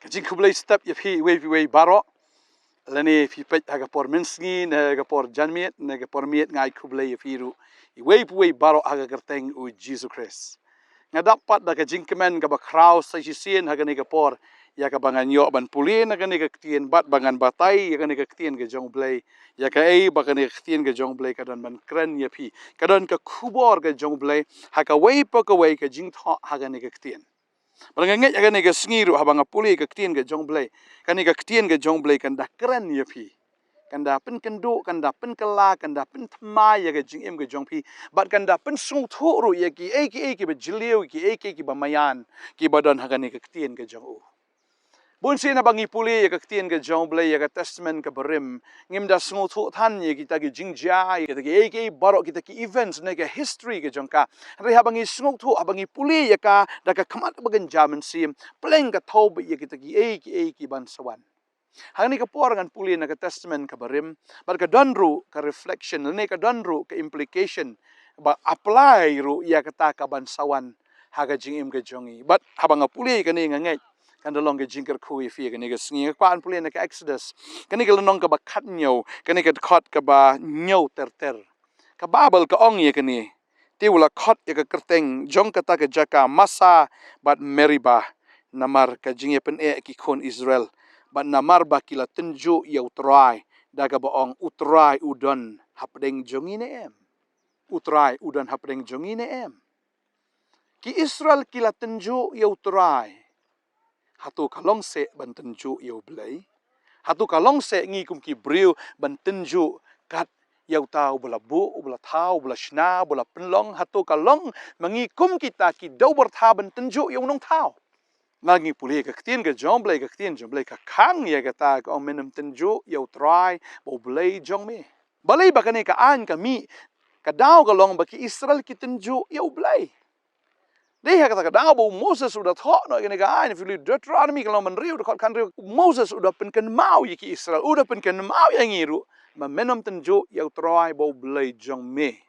Kajing Khubor Step ya phi we baro lani phi pet haga por minsngi haga por janmiet haga por miet ngai Khubor ya phi ru we baro haga kerteng u Jesus Christ ngadapat da kajing kemen ka ba kraus sa sisien haga ni ka por ya ka bangan yo ban pulin haga ni ka ktien bat bangan batai haga ni ka ktien ka jong blai ya ka ei baga ni ka ktien ka jong blai ka don ban kren ya phi ka don ka Khubor ka jong blai haga we pa ka we ka jing tho haga ni ka ktien Balangangit akan ega sengiru habang apuli ke ktien ke jong blai kan ega ktien ke jong blai kan dah keren ya pi kan dah pen kendo kan dah pen kela kan dah pen thamai ya ke jing em ke jong pi bat kan dah pen sung thu ru ya ki ki bejliu ki bamayan ki badan hagan ega ktien ke jong u bun sin abang ipuli ya ke ktien ke jong blai ya ke testament ke berim ngim dah sung thu than ya kita ki jingja ya kita ki barok kita ki events ne ke history ke jong ka hari habang sung thu habang ipuli ya ka dah ka khamat bagan jaman sim pleng ka thau ya kita ki ban sawan hang ni ka por ngan puli na ka testament ka berim bar ka donru ka reflection ne ka donru ka implication ba apply ru ya kata ka ban sawan haga jing im ke jongi but habang puli ka ni ngai kan dalong ke jingker kui fi kan ni sngi pan puli na ka exodus kan ni lanong ka ba khat nyo kan ni ka khot ka ba nyo ter ka babel ka ong ye kan ni ti wala khot ya ka kerteng jong kata ka jaka masa bat meriba namar ka jinge pen ki khon Israel bat namar ba kila tynjuh ya utrai daga ba ong utrai udon hapdeng jongi ne em utrai udon hapdeng jongi ne em ki Israel kila tynjuh ya utrai hatu kalong se ban tynjuh ya Blei hatu kalong se ngi kum ki briu ban tynjuh kat yau tau bela bu bela thau bela shna bela penlong hatu kalong mangi kum kita ki dau bertha ban tynjuh ya nong thau ngi puli ka ktien ka jong Blei ka ktien jong Blei ka khang ya kata ka ong menem tynjuh ya utrai bo Blei jong me balai bakane ka an ka mi ka dau kalong baki Israel ki tynjuh ya Blei dia kata kadang abu Moses sudah thok no ini kan if you read Deuteronomy kalau menriu dekat kan riu Moses sudah penken mau yaki Israel sudah penken mau yang ngiru menom tynjuh yang try bau Blei jong me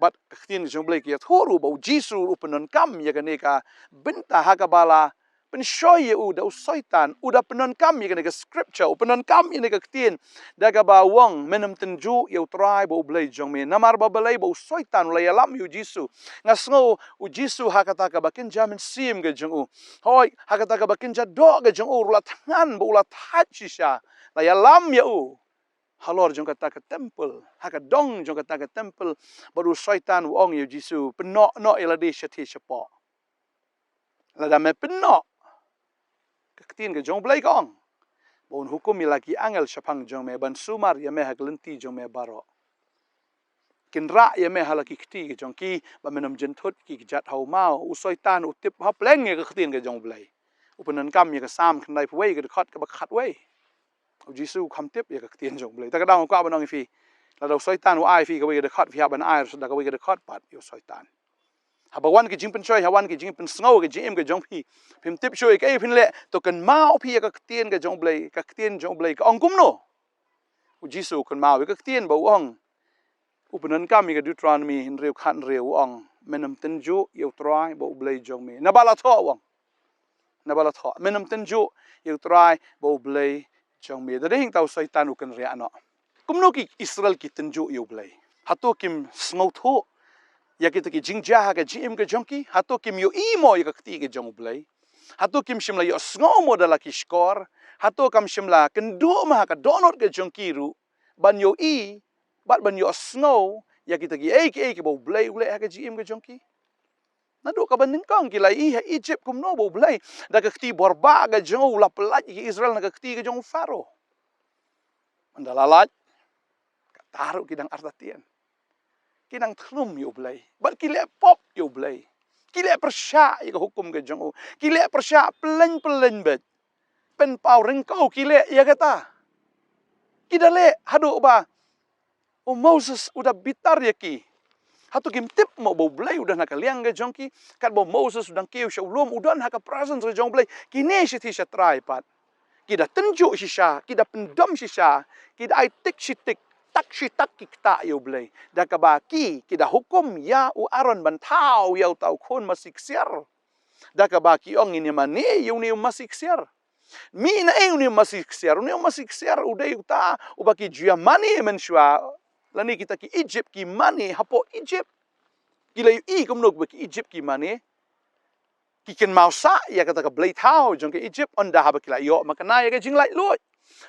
but ktien jong Blei kia thoru bau jisu upenon kam ya kan ka benta hakabala pen shoy udah usaitan udah penon kam ya kan ka scripture upenon kam ini ka ktien daga bawang menom tynjuh yang try bau Blei jong me namar ba Blei bau usaitan ulai alam yu jisu ngasngo u jisu hakata ka bakin jamin sim ke jong u hoi hakata ka bakin jado ke jong u rula tangan bu ula thacisha la ya lam ya u halor jong kata ke temple haka dong jong kata ke temple baru syaitan wong yu jisu penok no elade shati shapa la dame penok ketin ke jong Blei kong bon hukum lagi angel syapang jong me ban sumar ya me haglenti jong me baro kinra ya me halaki kti ke jong ki ba menom jentut ki jat hau mau usoitan utip ha pleng ye ke ktin ke jong Blei upenan kam ye ke sam khnai pwe ke khat ke ba khat we jisu kham tip ye ke ktin jong Blei ta ka dang kwa banong fi la do soitan u ai fi ke we ke khat fi ha ban ai da ke we ke khat pat yo soitan ha ba wan ke jing pen choi ha wan ke jing pen sngo ke jing ke jong fi phim tip choi ke phin le to kan mau fi ke ktin ke jong Blei ka ktin jong Blei ka ong kum no jisu kan mau ke ktin ba ong upenan kami ke Deuteronomy hin riu khan riu ong menom tynjuh yau trai bo Blei jong me na bala tho wong na bala tho menom tynjuh yau trai bo Blei jong me da ding tau saitan u kan ria no kumno ki Israel ki tynjuh yau Blei hatu kim sngo tho ya kita ki jingja ha ke jim ke jong ki hatu kim yo imo ya ke ke jong Blei hatu kim shimla yo sngo mo dala ki skor hatu kam shimla kendo ma ka donot ke jong ki ru ban yo bat ban yo snow ya kita ki ki bo Blei ule ha ke jim ke jongki na do ka ban kong ki lai Egypt kum no bo Blei da ka kti borba ga jong la pelaj ki Israel na ka kti ke jong faro andala laj ka taru kidang artatian kidang thlum yo Blei bat ki le pop yo Blei ki le persya ya hukum ke jong ki le persya pelen bet pen pau rengkau ki le ya kata kidale hadu ba Moses udah bitar ya ki. Hatu kim tip mo bo Blei udah nak liang ke jongki. Kat bo Moses udah kiu shalom udah nak presence ke jong Blei. Kini si tisha try pat. Kita tynjuh sisa, kita pendam sisa, kita ai tik sitik tak sitak kita yo Blei. Dah kabaki kita hukum ya u aron bantau ya tau kon masiksiar. dah ka baki ong ini mane yung ni masih siar mi na ni masih siar udah uta ubaki jua mane menshua lani kita ki Egypt ki mane hapo Egypt kila kumnog baki Egypt ki mane kiken mausa ya kata ka blai thau jong ke Egypt onda haba kila yo makana ya ke jing lai lot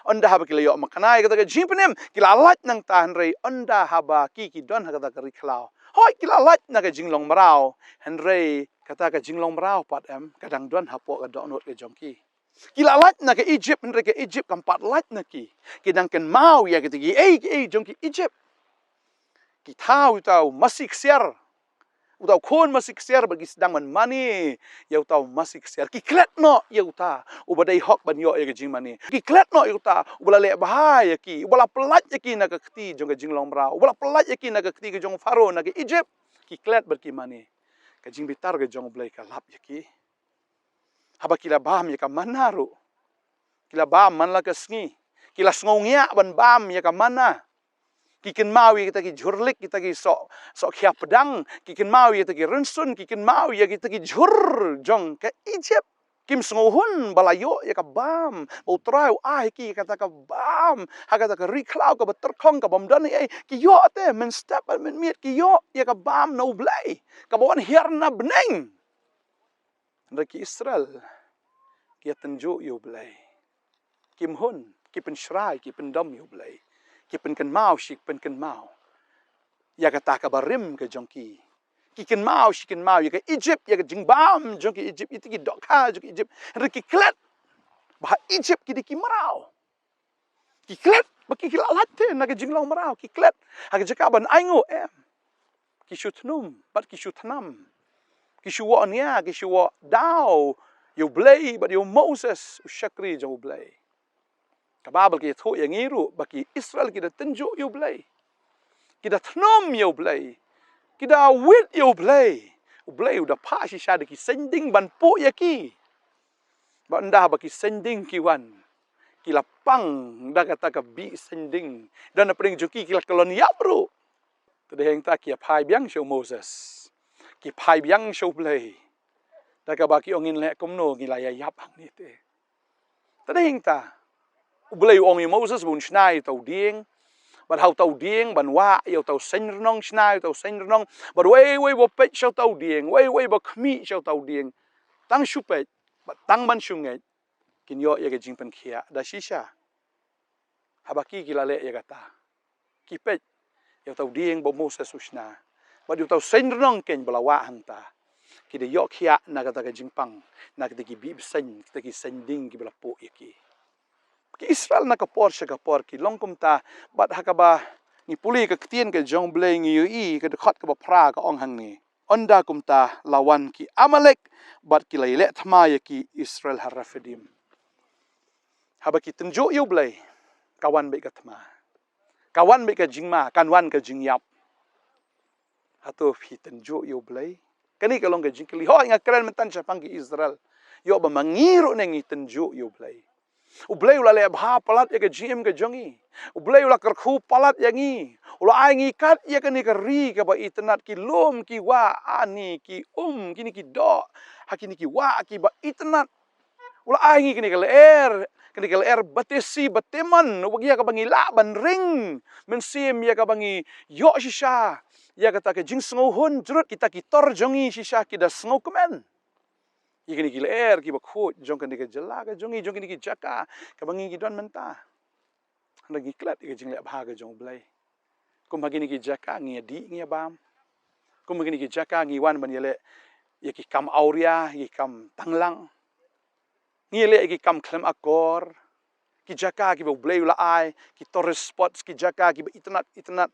onda haba kila yo makana ya kata ka jing penem kila lat nang tahan rei onda haba ki don kata ka riklau hoi kila lat na ka jing long marau henrei kata ka jing long marau pat em kadang don hapo ka donot ke jong ki kila lat na ke Egypt henrei ke Egypt kam pat lat na ki kidang ken mau ya kata ki jong ki Egypt ki thau tau masik siar utau kon masih siar bagi sedang mani ya utau masih siar ki klet no ya uta ubadai hok ban yo ya jing mani ki klet no ya uta ubala le bahaya ki ubala pelat ya ki na ka kti jong ka jing long brau ubala pelat ya ki na ka kti ka jong faro na ka Egypt ki klet ber ki mani ka jing bitar ka jong blai ka lap ya ki haba kila bam ya ka manaru kila bam man la ka sngi kila sngongia ban bam ya ka mana kikin mawi kita ki jurlik kita ki sok khia pedang kikin mawi kita ki rensun kikin mawi ya kita ki jur jong ke Egypt kim sngohun balayo ya ka bam utrau ki kata ka bam ha kata ka riklau ka beterkong ka bam dan ki yo te men step men miet ki yo ya ka bam no blai ka bon hierna beneng ki Israel ki tenju yo blai kim hun ki pen shrai ki pen dom yo blai ki pen kan mau shik pen kan mau ya kata ka barim ke jongki ki kan mau shik kan mau ya ka Egypt ya ka jingbam jongki Egypt itu ki dokha jongki Egypt ki klet bah Egypt ki ki marau ki klet baki ki latte na ka jinglau marau ki klet ha ka jakaban aingo ki shutnum bat ki shutnam ki shuwa nia ki shuwa dau yo blai but yo Moses ushakri jo blai kababel ki tho yang ngiru baki Israel kita tenju yo blai kita tnom yo blai kita wit yo blai udah pa si shada ki sending ban po ya ki ba nda baki sending ki wan kila pang da kata ka bi sending dan pring juki kila kolon ya bro tade heng ta ki phai byang show Moses ki phai byang show blai da ka baki ongin le komno ngila ya yap hang ni te tade heng ta Blei ong Moses bun snai tau ding but how tau ding ban wa yo tau sen nong snai tau sen nong but way bo pet shau tau ding way bo khmi shau tau ding tang shu pet but tang ban shu ngai kin yo ya ge jing pen khia da shisha habaki kilale ya kata ki pet yo tau ding bo Moses usna but yo tau sen nong ken balawa hang ta ki de yo khia na kata ge jing pang na ki bi sen ki sending ki bala po ya ki ki Israel na kapor ki longkum ta bat hakaba ni puli ka ktien ka jong blei ngi ka dekat ka pra ka ong hang ni onda kumta lawan ki Amalek bat ki laile thma ya ki Israel harafedim haba ki tenjo yo blei kawan be ka thma kawan be ka jingma kanwan ka jingyap hato fi tenjo yo blei kani ka long ka jingkli ho nga kren mentan chapang ki Israel yo ba mangiru nengi tenjo yo blei Ublei ula le bha palat ya ke GM ke jongi. Ublei ula kerkhu palat yangi. Ula ai ngi kat ya ke ni ke ri ke ba internet ki lom ki wa ani ki kini ki do. Hakini ki wa ki ba internet. Ula ai ngi kini ke leer batesi bateman ubagi ya ke bangi la ban ring. Mensim ya ke bangi yo shisha. Ya kata ke jing sngohun jurut kita ki tor jongi shisha ki da sngo kemen. Ikini ki leer ki bakut jong kan ke jela ka jongi jong ki jaka ka bangi ki don menta lagi klat ke jing le bha ka jong blai kum bagini ki jaka ngi di ngi bam kum bagini ki jaka ngi wan ban yele ye ki kam auria ye kam tanglang ngi le ki kam klem akor ki jaka ki blai ula ai ki tourist spots ki jaka ki internet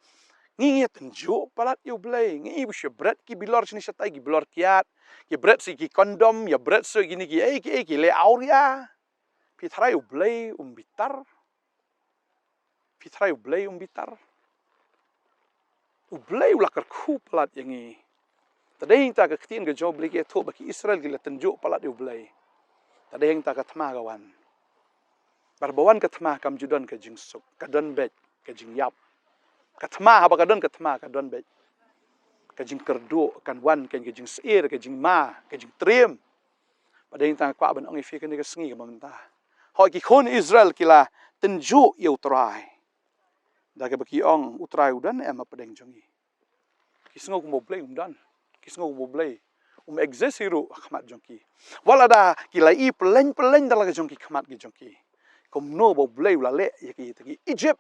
ngi tenju palat yo blai ngi bu shebret ki bilor sini satai ki bilor kiat ki bret si ki kondom ya bret so gini ki le auria pitrai blai bitar pitrai blai bitar blai ula kerku palat yangi tadeng ta ka ktin ga job lagi tho baki Israel ki tenju palat yo blai tadeng ta ka thma gawan barbawan ka thma kam judon ka jingsuk ka don bet ka jingyap ka thma haba ka don bet ka jing kerdu kan wan kan ka jing seir ka jing ma ka jing triem pada yang tang kwa ban ong ifi kan ke sngi ka bamenta ho ki khon Israel kila tynjuh yêu trai da ke baki ong utrai udan em padeng jongi ki sngo mo blei dan ki sngo mo blei exist hiru khmat jongki wala da kila i peleng dalam jongki khmat ki jongki kom no bo blei la le ki tagi Egypt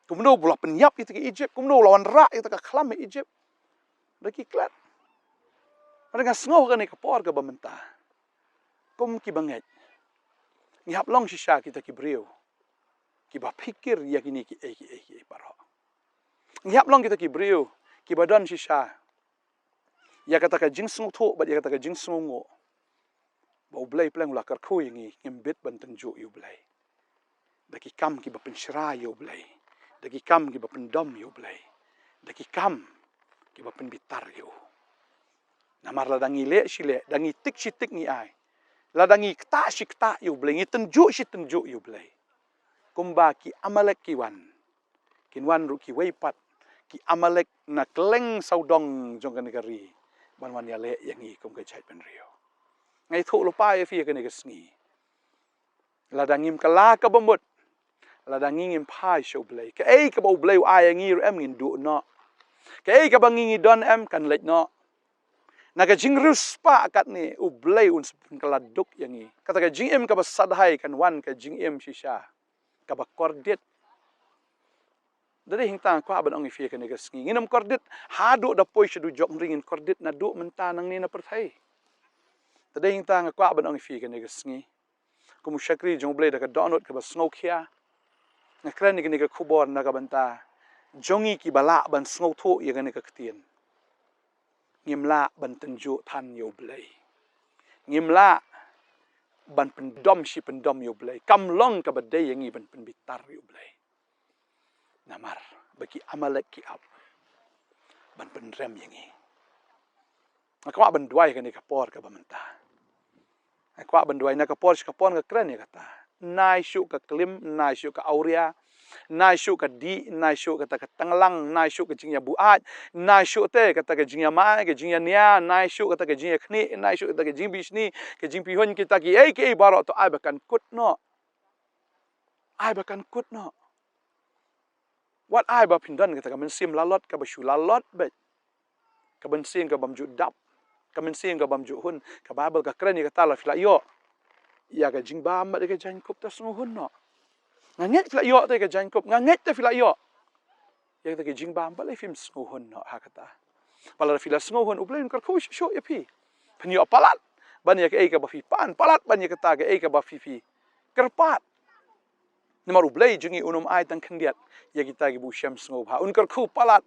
kom no bula penyap ki tagi Egypt kom no lawan ra ki tagi khlam Egypt daki klat ada sngo kan ka por ka bamenta kom ki banget ni hap long shisha kita ki brio ki ba pikir ya kini ki paro ni hap long kita ki brio ki badan shisha ya kata ka jing sung tho ba ya kata ka jing sung ngo ba blai pleng la kar khu ngi bit ban tynjuh U Blei daki kam ki ba penshra U Blei daki kam ki ba pendom U Blei daki kam ki ba penbitar yo namar la dangi le shile dangi tik shitik ni ai la dangi kta shikta U Blei ngi tynjuh U Blei kumba ki amalek ki wan kinwan ru ki weipat ki amalek na kleng saudong jong kan kari ban ya le yang i kum ka chait ben rio ngai thu lo pa ye fi ka ne ka sngi la dangim kala ka bomut la dangim phai show Blei ka ei ka bo Blei ai ngi ru em ngin du no ka ei ka bangi don em kan lek no na ka jing rus pa kat ni U Blei un kala duk yang i kata ka jing em ka ba sadhai kan wan ka jing em shisha ka ba kordit dari hingtang kwa ban ong ifi ka ne ka sngi nginam kordit hadu da poi shu jok ringin kordit na du menta nang ni na perthai tadai hingtang kwa ban ong ifi ka ne ka sngi kum shakri jong Blei da ka donut ka ba sngo khia na kran ni ka khubor na ka banta jongi ki bala ban sngo tho ye ka ne ka ktien ngimla ban tynjuh than U Blei ngimla ban pendom shi pendom U Blei kam long ka ba dei yang i ban penbitar U Blei namar bagi amalek ki ap ban penrem yang i akwa ban duai ka ni ka por ka bamenta akwa ban duai na ka por ka pon ka kran ya kata nai shu ka klim nai shu ka auria nai shu ka di nai shu ka ta ka tanglang nai shu ka jingya buat nai shu te ka ta ka jingya mai ka jingya nia nai shu ka ta ka jingya khni nai shu ka ta ka jing bisni ka jing pihon kita ki ei ke baro to ai bakan kut no wat ai ba pindan ka ta ka mensim lalot ka ba shu lalot bet ka ben sin ka bam ju dap ka men sin ka bam ju hun ka babel ka kren ka ta la fila yo ya ka jing ba ma de ka jan kup ta snu hun no nganget fila yo te ka jan kup nganget te fila yo ya ta ka jing ba ba le film snu hun no ha ka ta pala fila snu hun U Blei ka khu sho ya pi penyo palat ban ya ka ei ka ba fi pan palat ban ya ka ta ka ei ka ba fi kerpat Namar U Blei jungi unum ai tang kendiat ya kita ki bu syam sngau ha un kerkhu palat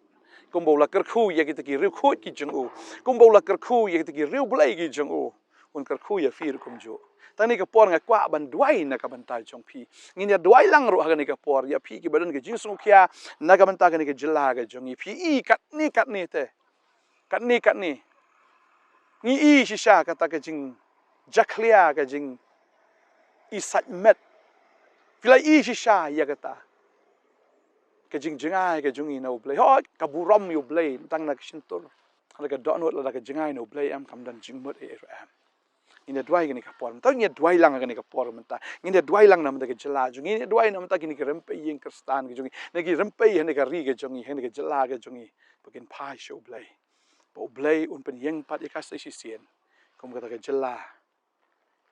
kumbo la kerkhu ya kita ki riu khut ki jungu kumbo la kerkhu ya kita ki riu Blei ki jungu un kerkhu ya fir kumjo tani ka por nga kwa ban duai na ka bantai jong pi ngin ya duai lang ro ha ni ka por ya pi ki badan ke jing sung kya na ka bantai ka ni ke jela ka jongi pi i kat ni te kat ni ni i shisha kata ka jing jaklia ka jing isat met Fila i shisha ya kata. Ka jing jingai ka jungi na U Blei. Ho ka buram U Blei tang na kishintur. Ada ka donut la ka jingai na U Blei am kam dan jingmut e am. Ina duai gani ka por. Tang nya duai lang gani ka por menta. Ina duai lang na menta ka jela jungi. Ina duai na menta kini ka rempe yeng kristan ka jungi. Nagi rempe hene ka ri ka jungi, hene ka jela ka jungi. Bakin pai sha U Blei. Ba U Blei un pen yeng pat ya ka sa sisien. Kum kata ka jela.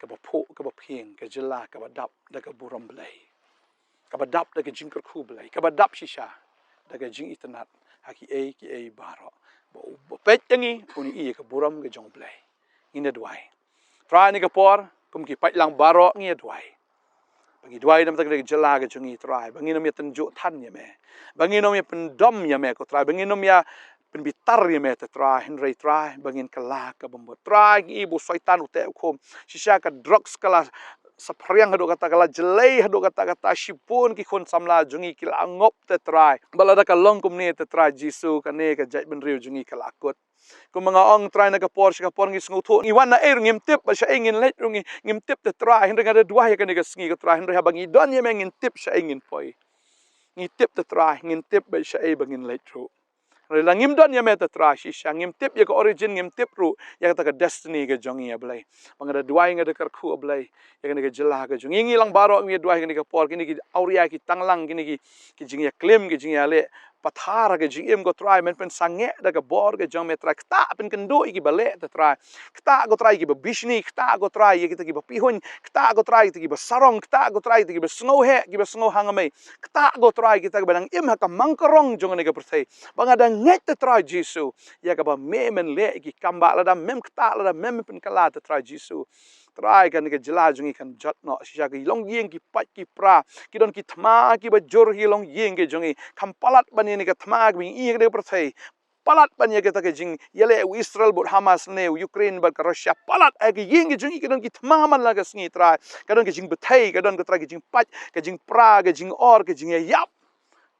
Ka ba po ka ba ping ka jela ka ba dap da ka buram Blei. Ka ba dap da ka jing kerkhu Blei. Ka ba dap shisha da ka jing itanat haki ki baro. Ba pet yangi uni i ka buram ka jong Blei. Ina duai. Try ni ka por kum ki pat lang baro ngi duai. Bangi duai nam tak ka jela ka jungi try. Bangi nam ya tynjuh than ya me. Bangi nam ya pendom ya me ko try. Bangi nam ya penbitar ya me te try Henry try bangin kala ka bambot try ibu syaitan ute ukum shisha ka drugs kala sapriang hado kata kala jelei hado kata shipun ki khon samla jungi kila angop te try balada ka longkum ni te try jisu ka ne ka jait ben riu jungi kala akut ku mga ong try na ka por ngi sngutu ngi wan na ngim tip ba sha ingin let rungi ngim tip te try Henry ka dua ya ka ne ka sngi ka try Henry ha bangi don ya mengin tip sha ingin poi ngi tip te try ngin tip ba sha bangin let ru Rela ngimdon ya meta tra shisha ngimtip ya ke origin ngimtip ru ya kata ke destiny ke jongi ya blai. Mangada duai ngada karku blai ya kena ke jelah ke jongi ngilang baro ngi duai kena ke por kini ki auria ki tanglang kini ki jing ya claim ki jing ya le pathara ke jing em go try men pen sange da ke bor ke jong metra kta pen kendo iki bale ta try kta go try ki ba bishni kta go try ye kita ki ba pihun kta go try ki ba sarong kta go try ki ba snow he ki ba snow hangame kta go try kita ke banang im ha ka mangkarong jong ne ke perthei banga da nget ta try jisu ya ka ba memen le ki kamba la da mem kta la da mem pen kala ta try jisu try kan ke jela jungi kan jat no shisha ki long yeng ki pat ki pra ki don ki thma ki ba jor hi long yeng ke jongi kampalat bani ni ke thma ki i ke perthei palat bani ke ta ke jing yele Israel but Hamas ne Ukraine ba Russia palat ag yeng ke jongi ke don ki thma man la ke sngi try ka don ke jing bethei ka don ke try ke jing pat ke jing pra ke jing or ke jing yap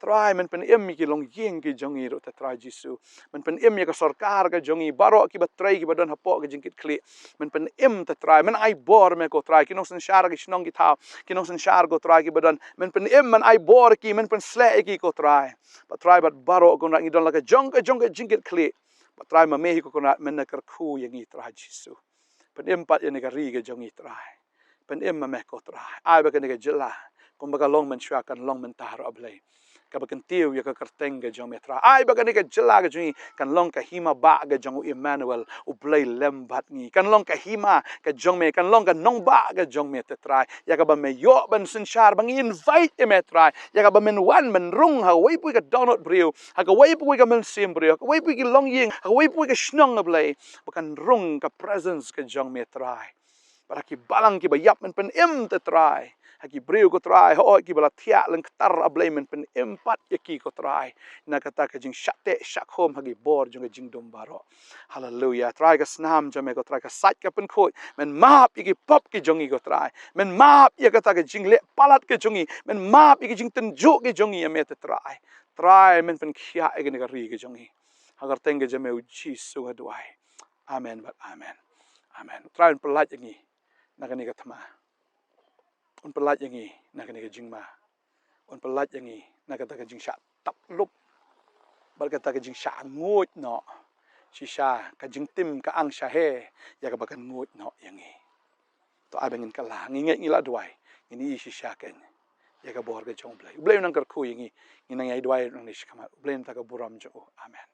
try men pen em ki long yeng ki jongi ro ta try jisu men pen em ya ka sarkar ka jongi baro ki batrai ki badon hapo ka jingkit kli men pen em ta try men ai bor me ko try ki no san shar ki shnong ki tha ki no san shar go try ki badon men pen em man ai bor ki men pen sle ki ko try but try but baro ko na ngidon la ka jong ka jingkit kli but try ma me ko na men na kar khu yang i try jisu pen em pat ya ne ka ri ka jongi try pen em ma me ko try ai ba ka ne ka jela kom ba ka long men shwa kan long men tar ablay kabakan tiu ya ka karteng ga jong metra ai baga ni ka jela ga jui kan long ka hima ba ga jong Emmanuel U Blei lembat ni kan long ka hima ka jong me kan long ka nong ba ga jong metra ya ka ba me yo ban sin shar bang invite metra ya ka ba men wan men rung ha wei pu ka donut brio ha ka wei pu ka men sim brio ka wei pu ki long ying ha wei pu ka snong ga blei bakan rung ka presence ka jong metra para ki balang ki ba yap men pen em te try haki brio ko try ho ki bala thia lang tar ablemen pen empat yaki ko try na kata ka jing shate shakhom hagi bor jong jing dom baro hallelujah try ka snam jame ko try ka sat ka pen khoi men map ki pop ki jongi ko try men map ya kata ka jing le palat ke jongi men map ki jing tynjuh ki jongi ame te try men pen khia e ka ri ki jongi agar tenge jame u jisu adwai amen but amen try pelat yangi na ka ni ka thama un pelat yang i na kene jing ma un pelat yang i na kata ke jing sha tap lup bal kata ke jing sha ngut no si sha ka jing tim ka ang sha he ya ka bakan ngut no yang i to abengin kala ngi ngila duai ini si sha ken ya ka bor ke jong blai blai nang kar khu yang i nang ai duai nang ni shkama blai ta ka buram jo amen